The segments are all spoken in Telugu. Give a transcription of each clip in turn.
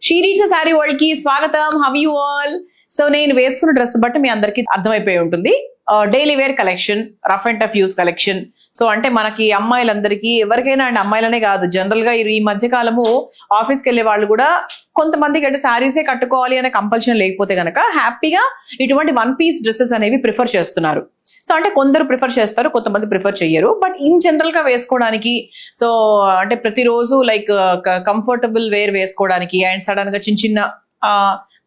షీ రీడ్స్ శారీ వరల్డ్ కి స్వాగతం. How you all? సో నేను వేసుకున్న డ్రెస్ బట్టి మీ అందరికి అర్థమైపోయి ఉంటుంది. Daily wear collection, rough and tough use collection. So అంటే మనకి అమ్మాయిలందరికీ, ఎవరికైనా అండి, అమ్మాయిలనే కాదు, జనరల్ గా ఈ మధ్య కాలము ఆఫీస్కి వెళ్లే వాళ్ళు కూడా కొంతమందికి అంటే శారీసే కట్టుకోవాలి అనే కంపల్షన్ లేకపోతే గనక హ్యాపీగా ఇటువంటి వన్ పీస్ డ్రెస్సెస్ అనేవి ప్రిఫర్ చేస్తున్నారు. సో అంటే కొందరు ప్రిఫర్ చేస్తారు, కొంతమంది ప్రిఫర్ చెయ్యరు. బట్ ఇన్ జనరల్ గా వేసుకోవడానికి, సో అంటే ప్రతిరోజు లైక్ కంఫర్టబుల్ వేర్ వేసుకోవడానికి అండ్ సడన్ గా చిన్న చిన్న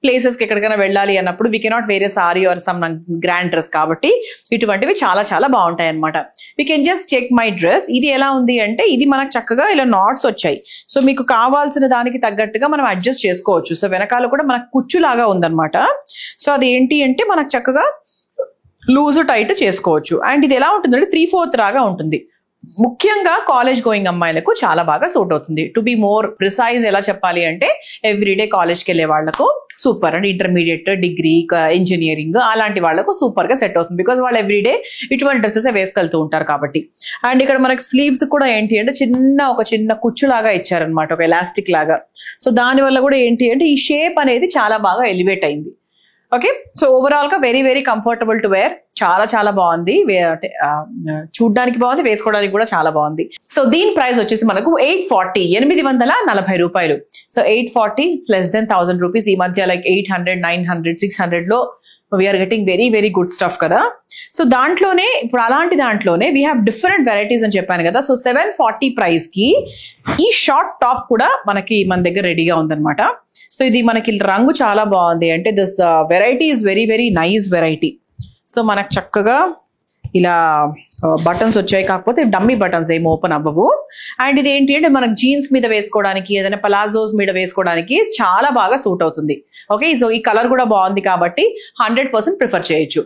ప్లేసెస్ కి ఎక్కడికైనా వెళ్ళాలి అన్నప్పుడు we cannot wear a sari or some grand dress, కాబట్టి ఇటువంటివి చాలా చాలా బాగుంటాయి అనమాట. We can just check my dress. ఇది ఎలా ఉంది అంటే, ఇది మనకు చక్కగా ఇలా నాట్స్ వచ్చాయి. సో మీకు కావాల్సిన దానికి తగ్గట్టుగా మనం అడ్జస్ట్ చేసుకోవచ్చు. సో వెనకాల కూడా మనకు కుచ్చులాగా ఉందన్నమాట. సో అది ఏంటి అంటే మనకు చక్కగా లూజ్ టైట్ చేసుకోవచ్చు. అండ్ ఇది ఎలా ఉంటుందంటే 3/4 లాగా ఉంటుంది. ముఖ్యంగా కాలేజ్ గోయింగ్ అమ్మాయిలకు చాలా బాగా సూట్ అవుతుంది. టు బి మోర్ ప్రిసైజ్ ఎలా చెప్పాలి అంటే, ఎవ్రీడే కాలేజ్కి వెళ్ళే వాళ్లకు super, and intermediate, degree, engineering అలాంటి వాళ్లకు సూపర్ గా సెట్ అవుతుంది. బికాస్ వాళ్ళు ఎవ్రీడే ఇటువంటి డ్రెస్సెస్ వేసుకెళ్తూ ఉంటారు కాబట్టి. అండ్ ఇక్కడ మనకి స్లీవ్స్ కూడా ఏంటి అంటే ఒక చిన్న కుచ్చులాగా ఇచ్చారనమాట, ఒక ఎలాస్టిక్ లాగా. సో దాని వల్ల కూడా ఏంటి అంటే ఈ షేప్ అనేది చాలా బాగా ఎలివేట్ అయింది. ఓకే, సో ఓవరాల్ గా very very comfortable to wear. చాలా చాలా బాగుంది, చూడ్డానికి బాగుంది, వేసుకోవడానికి కూడా చాలా బాగుంది. సో దీని ప్రైస్ వచ్చేసి మనకు 840, 840 రూపాయలు. So 840 less than 1000 rupees. ఈ మధ్య లైక్ 800, 900, 600 లో we are getting very very good stuff కదా. సో దాంట్లోనే ఇప్పుడు అలాంటి దాంట్లోనే వీ హ్యావ్ డిఫరెంట్ వెరైటీస్ అని చెప్పాను కదా. సో 740 ప్రైస్ కి ఈ షార్ట్ టాప్ కూడా మన దగ్గర రెడీగా ఉందన్నమాట. సో ఇది మనకి రంగు చాలా బాగుంది. అంటే this variety is very very nice variety. So మనకు చక్కగా ఇలా బటన్స్ వచ్చాయి, కాకపోతే డమ్మీ బటన్స్ ఏమి ఓపెన్ అవ్వవు. అండ్ ఇది ఏంటి అంటే మనకు జీన్స్ మీద వేసుకోవడానికి, ఏదైనా పలాజోస్ మీద వేసుకోవడానికి చాలా బాగా సూట్ అవుతుంది. ఓకే, సో ఈ కలర్ కూడా బాగుంది కాబట్టి 100% ప్రిఫర్ చేయొచ్చు.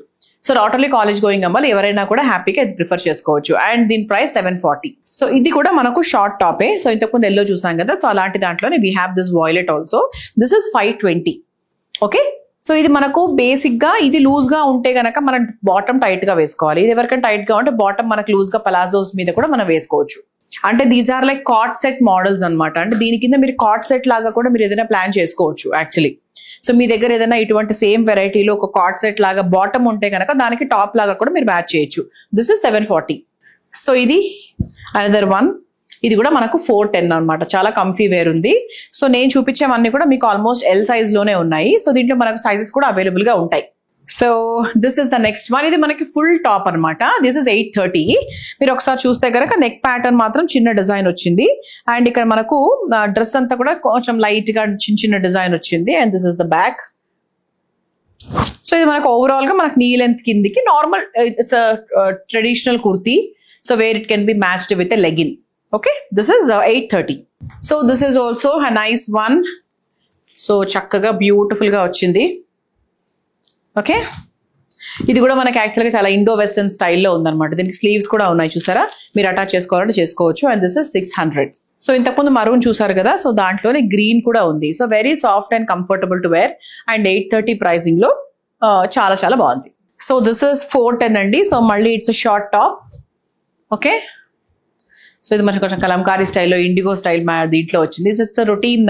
So not only college going అమ్మాయిలు, ఎవరైనా కూడా హ్యాపీగా ఇది ప్రిఫర్ చేసుకోవచ్చు. అండ్ దీని ప్రైస్ 740. సో ఇది కూడా మనకు షార్ట్ టాపే. సో ఇంతకుముందు ఎల్లో చూసాం కదా, సో అలాంటి దాంట్లోనే we have this violet also. This is 520. Okay, so ఇది మనకు బేసిక్ గా ఇది లూజ్ గా ఉంటే గనక మనం బాటమ్ టైట్ గా వేసుకోవాలి. ఇది ఎవరికైనా టైట్ గా ఉంటే బాటమ్ మనకు లూజ్ గా పలాజోస్ మీద కూడా మనం వేసుకోవచ్చు. అంటే these are like cot set models అనమాట. అంటే దీని కింద మీరు కాట్ సెట్ లాగా కూడా మీరు ఏదైనా ప్లాన్ చేసుకోవచ్చు యాక్చువల్లీ. సో మీ దగ్గర ఏదైనా ఇటువంటి సేమ్ వెరైటీలో ఒక కాట్ సెట్ లాగా బాటమ్ ఉంటే కనుక దానికి టాప్ లాగా కూడా మీరు మ్యాచ్ చేయొచ్చు. This is 740. సో ఇది అనదర్ వన్. ఇది కూడా మనకు 410 అనమాట. చాలా కంఫీ వేర్ ఉంది. సో నేను చూపించేవన్నీ కూడా మీకు ఆల్మోస్ట్ ఎల్ సైజ్ లోనే ఉన్నాయి. సో దీంట్లో మనకు సైజెస్ కూడా అవైలబుల్ గా ఉంటాయి. So this is the next one. ఇది మనకి ఫుల్ టాప్ అనమాట. This is 830. మీరు ఒకసారి చూస్తే కనుక నెక్ ప్యాటర్న్ మాత్రం చిన్న డిజైన్ వచ్చింది. అండ్ ఇక్కడ మనకు డ్రెస్ అంతా కూడా కొంచెం లైట్ గా చిన్న చిన్న డిజైన్ వచ్చింది. And this is the back. So ఇది మనకు ఓవరాల్ గా మనకు నీ లెంత్ కిందికి normal, it's traditional kurti. So where it can be matched with a legging. Okay, this is 830. So this is also a nice one. So చక్కగా బ్యూటిఫుల్ గా వచ్చింది. ఓకే, ఇది కూడా మనకి యాక్చువల్గా చాలా ఇండో వెస్టర్న్ స్టైల్లో ఉందన్నమాట. దీనికి స్లీవ్స్ కూడా ఉన్నాయి, చూసారా? మీరు అటాచ్ చేసుకోవాలంటే చేసుకోవచ్చు. And this is 600. సో ఇంతకుముందు మరూన్ చూసారు కదా, సో దాంట్లోనే గ్రీన్ కూడా ఉంది. So very soft and comfortable to wear. And 830 pricing లో చాలా చాలా బాగుంది. సో దిస్ ఇస్ 410 అండి. సో మళ్ళీ it's short top. Okay, so ఇది మనకి కొంచెం కలంకారీ స్టైల్లో, ఇండిగో స్టైల్ దీంట్లో వచ్చింది. It's routine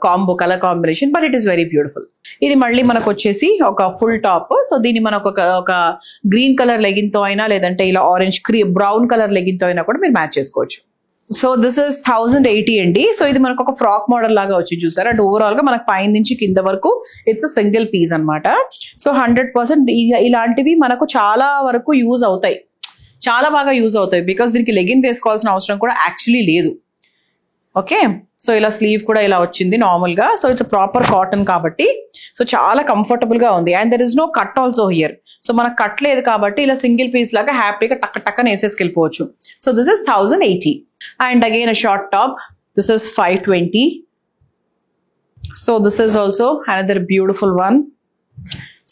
combo, colour combination, but it is very beautiful. ఇది మళ్ళీ మనకు వచ్చేసి ఒక ఫుల్ టాప్. సో దీన్ని మనకు ఒక గ్రీన్ కలర్ లెగిన్ తో అయినా, లేదంటే ఇలా ఆరెంజ్ బ్రౌన్ కలర్ లెగిన్ తో అయినా కూడా మీరు మ్యాచ్ చేసుకోవచ్చు. సో దిస్ ఇస్ 1080 అండి. సో ఇది మనకు ఒక ఫ్రాక్ మోడల్ లాగా వచ్చి చూసారా. అండ్ ఓవరాల్ గా మనకు పైన నుంచి కింద వరకు ఇట్స్ సింగిల్ పీస్ అనమాట. సో 100% ఇలాంటివి మనకు చాలా వరకు యూజ్ అవుతాయి, చాలా బాగా యూజ్ అవుతాయి. బికాస్ దీనికి లెగిన్ వేసుకోవాల్సిన అవసరం కూడా యాక్చువల్లీ లేదు. ఓకే, సో ఇలా స్లీవ్ కూడా ఇలా వచ్చింది నార్మల్ గా. సో ఇట్స్ ప్రాపర్ కాటన్ కాబట్టి సో చాలా కంఫర్టబుల్ గా ఉంది. And there is no cut also here. So మనకు కట్ లేదు కాబట్టి ఇలా సింగిల్ పీస్ లాగా హ్యాపీగా టక్ టక్కన వేసేసుకెళ్ళిపోవచ్చు. So this is 1080. And again a short top. This is 520. So this is also another beautiful one.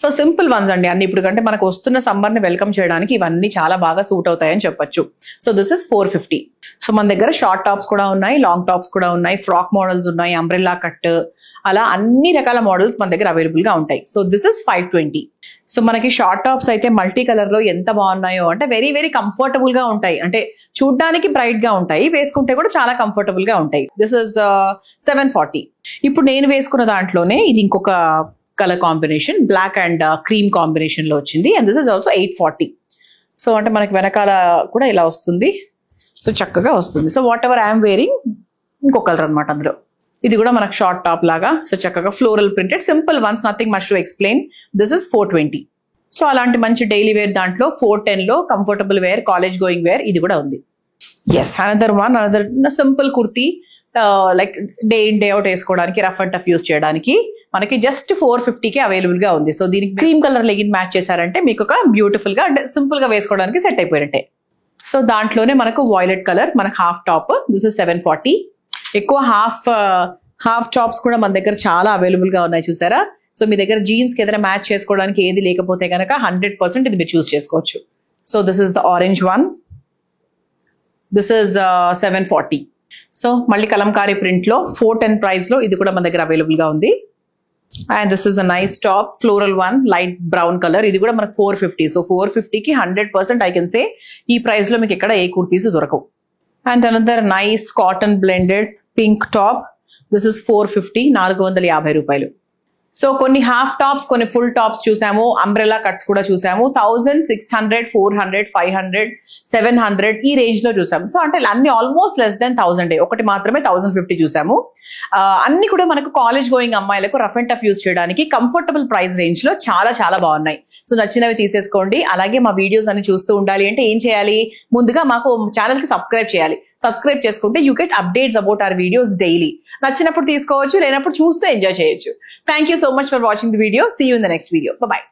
So simple ones అండి అన్ని. ఇప్పుడు కంటే మనకు వస్తున్న సమ్మర్ ని వెల్కమ్ చేయడానికి ఇవన్నీ చాలా బాగా సూట్ అవుతాయని చెప్పొచ్చు. So this is 450. సో మన దగ్గర షార్ట్ టాప్స్ కూడా ఉన్నాయి, లాంగ్ టాప్స్ కూడా ఉన్నాయి, ఫ్రాక్ మోడల్స్ ఉన్నాయి, అంబ్రెల్లా కట్, అలా అన్ని రకాల మోడల్స్ మన దగ్గర అవైలబుల్ గా ఉంటాయి. So this is 520. సో మనకి షార్ట్ టాప్స్ అయితే మల్టీ కలర్ లో ఎంత బాగున్నాయో అంటే వెరీ వెరీ కంఫర్టబుల్ గా ఉంటాయి. అంటే చూడ్డానికి బ్రైట్ గా ఉంటాయి, వేసుకుంటే కూడా చాలా కంఫర్టబుల్ గా ఉంటాయి. This is 740. ఇప్పుడు నేను వేసుకున్న దాంట్లోనే ఇది ఇంకొక colour combination, black and cream combination లో వచ్చింది. And this is also 840. So అంటే మనకి వెనకాల కూడా ఇలా వస్తుంది. సో చక్కగా వస్తుంది. So whatever I'm wearing ఇంకో కలర్ అనమాట అందులో. ఇది కూడా మనకు షార్ట్ టాప్ లాగా. సో చక్కగా floral printed simple ones, nothing much to explain. This is 420. So అలాంటి మంచి డైలీ వేర్ దాంట్లో 410 లో comfortable wear, college going wear ఇది కూడా ఉంది. Yes, another simple kurti, like day in day out వేసుకోవడానికి, రఫ్ అండ్ టఫ్ యూస్ చేయడానికి మనకి జస్ట్ 450కి అవైలబుల్ గా ఉంది. సో దీనికి క్రీమ్ కలర్ లెగిన్ మ్యాచ్ చేశారంటే మీకు ఒక బ్యూటిఫుల్ గా సింపుల్ గా వేసుకోవడానికి సెట్ అయిపోయినట్టే. సో దాంట్లోనే మనకు వాయిలెట్ కలర్, మనకు హాఫ్ టాప్. This is 740. ఎక్కువ హాఫ్ టాప్స్ కూడా మన దగ్గర చాలా అవైలబుల్ గా ఉన్నాయి చూసారా. సో మీ దగ్గర జీన్స్ కి ఏదైనా మ్యాచ్ చేసుకోవడానికి ఏది లేకపోతే కనుక 100% ఇది మీరు చూస్ చేసుకోవచ్చు. So this is the orange one. This is 740. So మళ్ళీ కలంకారీ ప్రింట్ లో 410 ప్రైస్ లో ఇది కూడా మన దగ్గర అవైలబుల్ గా ఉంది. And this is a nice top, floral one, light brown colour. ఇది కూడా మనకు 450. సో 450కి 100% ఐ కెన్ సే ఈ ప్రైస్ లో మీకు ఎక్కడ ఏ కుర్తీస్ దొరకవు. And another nice cotton blended pink top. This is 450, 450 రూపాయలు. సో కొన్ని హాఫ్ టాప్స్, కొన్ని ఫుల్ టాప్స్ చూసాము, అంబ్రెల్లా కట్స్ కూడా చూసాము. 1600, 400, 500, 700 ఈ రేంజ్ లో చూసాము. సో అంటే అన్ని ఆల్మోస్ట్ లెస్ దెన్ 1000. ఒకటి మాత్రమే 1050 చూసాము. అన్ని కూడా మనకు కాలేజ్ గోయింగ్ అమ్మాయిలకు రఫ్ అండ్ టఫ్ యూస్ చేయడానికి కంఫర్టబుల్ ప్రైస్ రేంజ్ లో చాలా చాలా బాగున్నాయి. సో నచ్చినవి తీసేసుకోండి. అలాగే మా వీడియోస్ అన్ని చూస్తూ ఉండాలి అంటే ఏం చేయాలి? ముందుగా మాకు ఛానల్ కి సబ్స్క్రైబ్ చేయాలి. సబ్స్క్రైబ్ చేసుకుంటే you get updates about our videos daily. నచ్చినప్పుడు తీసుకోవచ్చు, లేనప్పుడు చూస్తూ ఎంజాయ్ చేయొచ్చు. Thank you so much for watching the video. See you in the next video. Bye-bye.